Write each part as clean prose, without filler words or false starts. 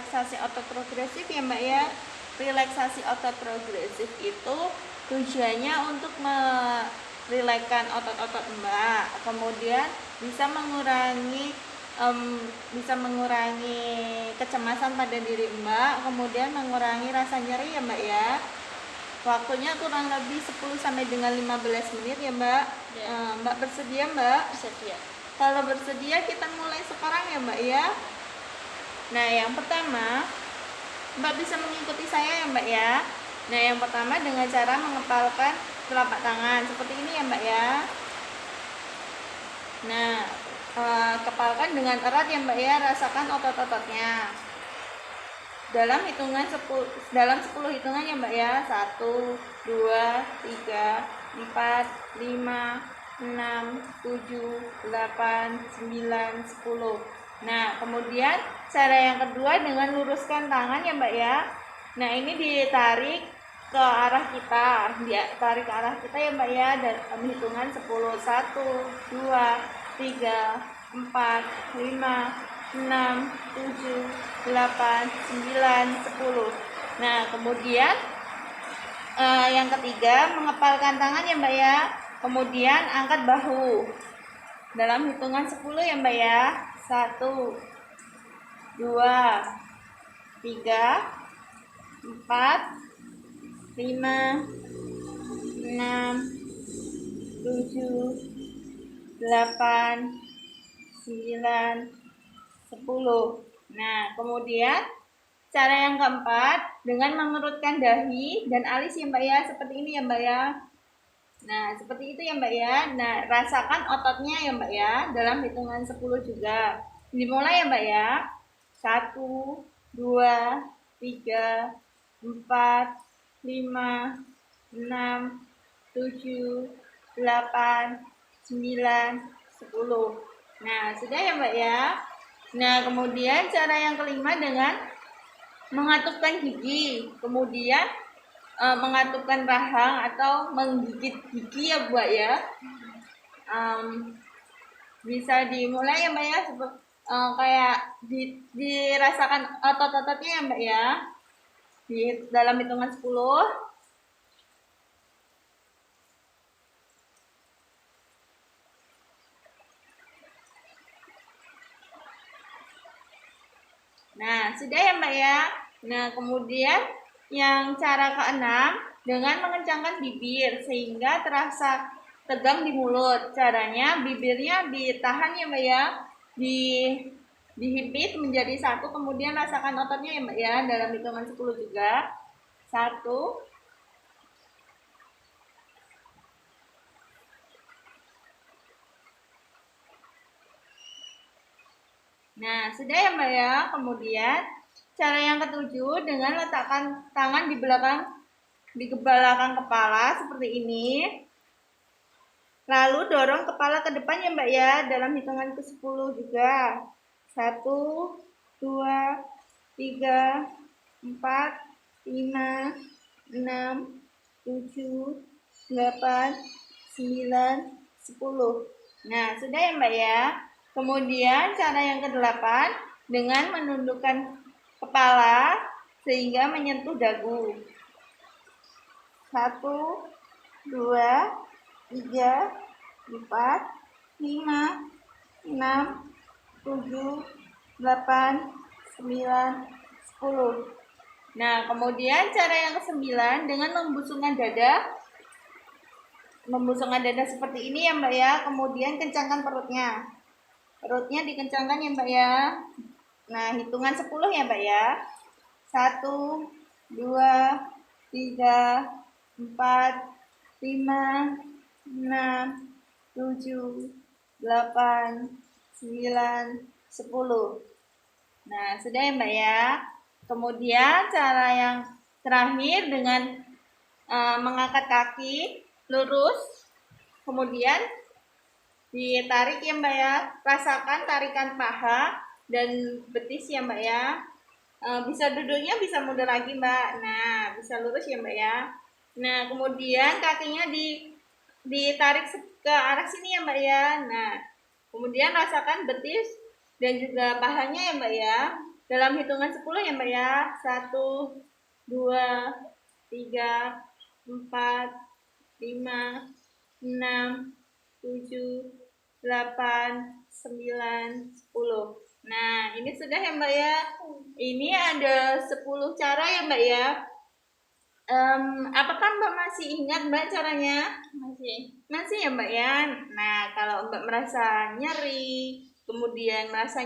relaksasi otot progresif ya Mbak ya. Relaksasi otot progresif itu tujuannya untuk merilekskan otot-otot Mbak, kemudian bisa mengurangi kecemasan pada diri Mbak, kemudian mengurangi rasa nyeri ya Mbak ya. Waktunya kurang lebih 10 sampai dengan 15 menit ya Mbak. Ya. Mbak bersedia Mbak? Bersedia. Kalau bersedia kita mulai sekarang ya Mbak ya. Nah yang pertama Mbak bisa mengikuti saya ya Mbak ya. Nah yang pertama dengan cara mengepalkan telapak tangan seperti ini ya Mbak ya. Nah kepalkan dengan erat ya Mbak ya, rasakan otot-ototnya. Dalam 10 hitungan ya Mbak ya. 1, 2, 3, 4, 5, 6, 7, 8, 9, 10. Nah kemudian cara yang kedua dengan luruskan tangan ya Mbak ya. Nah ini ditarik ke arah kita, tarik ke arah kita ya Mbak ya, dan hitungan 10. 1, 2, 3, 4, 5, 6, 7, 8, 9, 10. Nah kemudian yang ketiga mengepalkan tangan ya Mbak ya. Kemudian angkat bahu dalam hitungan 10 ya Mbak ya. 1, 2, 3, 4, 5, 6, 7, 8, 9, 10. Nah kemudian cara yang keempat dengan mengerutkan dahi dan alis ya Mbak ya, seperti ini ya Mbak ya. Nah seperti itu ya Mbak ya. Nah rasakan ototnya ya Mbak ya, dalam hitungan 10 juga. Dimulai ya Mbak ya. 1, 2, 3, 4, 5, 6, 7, 8, 9, 10. Nah sudah ya Mbak ya. Nah kemudian cara yang kelima dengan mengatupkan gigi, kemudian mengatupkan rahang atau menggigit gigi ya Mbak ya. Bisa dimulai ya Mbak ya, kayak dirasakan otot-ototnya ya Mbak ya, di dalam hitungan 10. Nah sudah ya Mbak ya. Nah kemudian yang cara keenam dengan mengencangkan bibir sehingga terasa tegang di mulut. Caranya bibirnya ditahan ya Mbak ya, dihipit menjadi satu, kemudian rasakan ototnya ya Mbak ya, dalam hitungan 10 juga. 1, 2. Nah sudah ya Mbak ya. Kemudian cara yang ketujuh dengan letakkan tangan di belakang kepala seperti ini. Lalu dorong kepala ke depan ya Mbak ya, dalam hitungan ke-10 juga. 1, 2, 3, 4, 5, 6, 7, 8, 9, 10. Nah sudah ya Mbak ya. Kemudian cara yang ke-8 dengan menundukkan kepala sehingga menyentuh dagu. 1, 2, 3, 4, 5, 6, 7, 8, 9, 10. Nah kemudian cara yang ke-9 dengan membusungkan dada seperti ini ya Mbak ya. Kemudian kencangkan perutnya dikencangkan ya Mbak ya. Nah hitungan 10 ya Mbak ya. 1, 2, 3, 4, 5, 6, 7, 8, 9, 10. Nah sudah ya Mbak ya. Kemudian cara yang terakhir dengan mengangkat kaki lurus, kemudian ditarik ya Mbak ya. Rasakan tarikan paha dan betis ya Mbak ya. Bisa duduknya bisa mundur lagi Mbak. Nah bisa lurus ya Mbak ya. Nah kemudian kakinya ditarik ke arah sini ya Mbak ya. Nah kemudian rasakan betis dan juga pahanya ya Mbak ya. dalam hitungan 10 ya Mbak ya. 1, 2, 3, 4, 5, 6, 7, 8, 9, 10. Nah, ini sudah ya Mbak ya. Ini ada 10 cara ya Mbak ya. Apakah Mbak masih ingat Mbak caranya? Masih ya Mbak ya. Nah, kalau Mbak merasa nyeri, kemudian merasa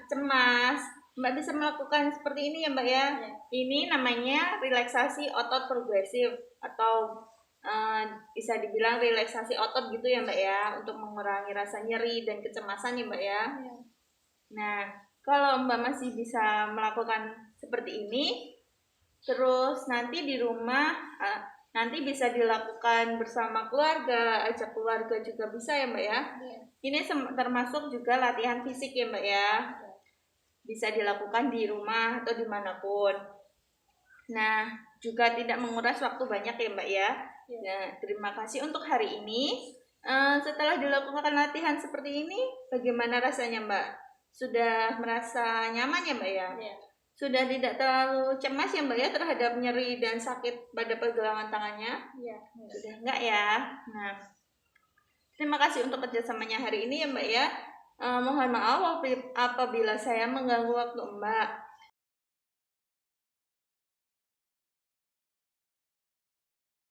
cemas, Mbak bisa melakukan seperti ini ya Mbak ya. Ini namanya relaksasi otot progresif atau bisa dibilang relaksasi otot gitu ya Mbak ya, untuk mengurangi rasa nyeri dan kecemasan ya Mbak ya. Nah, kalau Mbak masih bisa melakukan seperti ini, terus nanti di rumah nanti bisa dilakukan bersama keluarga, ajak keluarga juga bisa ya Mbak ya. Ini termasuk juga latihan fisik ya Mbak ya. Bisa dilakukan di rumah atau dimanapun. Nah, juga tidak menguras waktu banyak ya Mbak ya. Nah, terima kasih untuk hari ini. Setelah dilakukan latihan seperti ini, bagaimana rasanya Mbak? Sudah merasa nyaman ya Mbak ya? Sudah tidak terlalu cemas ya Mbak ya terhadap nyeri dan sakit pada pergelangan tangannya? Sudah enggak ya? Nah, terima kasih untuk kerjasamanya hari ini ya Mbak ya. Mohon maaf apabila saya mengganggu waktu Mbak.